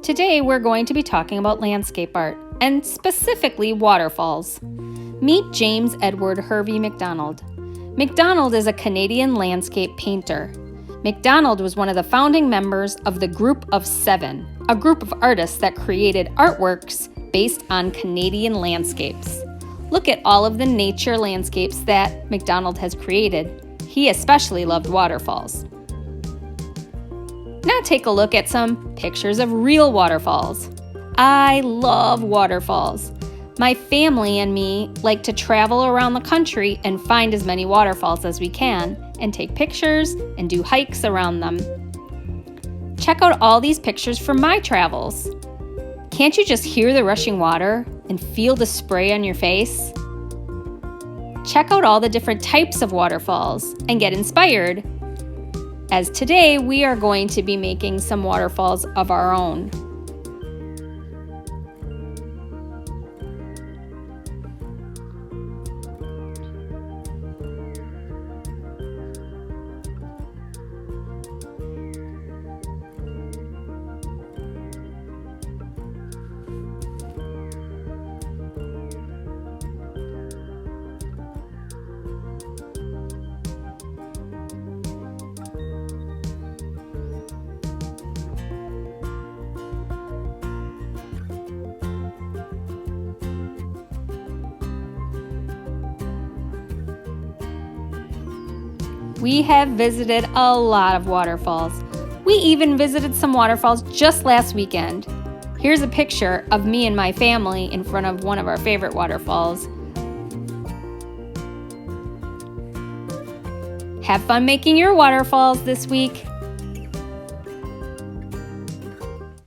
Today we're going to be talking about landscape art, and specifically waterfalls. Meet James Edward Hervey MacDonald. MacDonald is a Canadian landscape painter. MacDonald was one of the founding members of the Group of Seven, a group of artists that created artworks based on Canadian landscapes. Look at all of the nature landscapes that MacDonald has created. He especially loved waterfalls. Now take a look at some pictures of real waterfalls. I love waterfalls. My family and me like to travel around the country and find as many waterfalls as we can and take pictures and do hikes around them. Check out all these pictures from my travels. Can't you just hear the rushing water and feel the spray on your face? Check out all the different types of waterfalls and get inspired, as today we are going to be making some waterfalls of our own. We have visited a lot of waterfalls. We even visited some waterfalls just last weekend. Here's a picture of me and my family in front of one of our favorite waterfalls. Have fun making your waterfalls this week.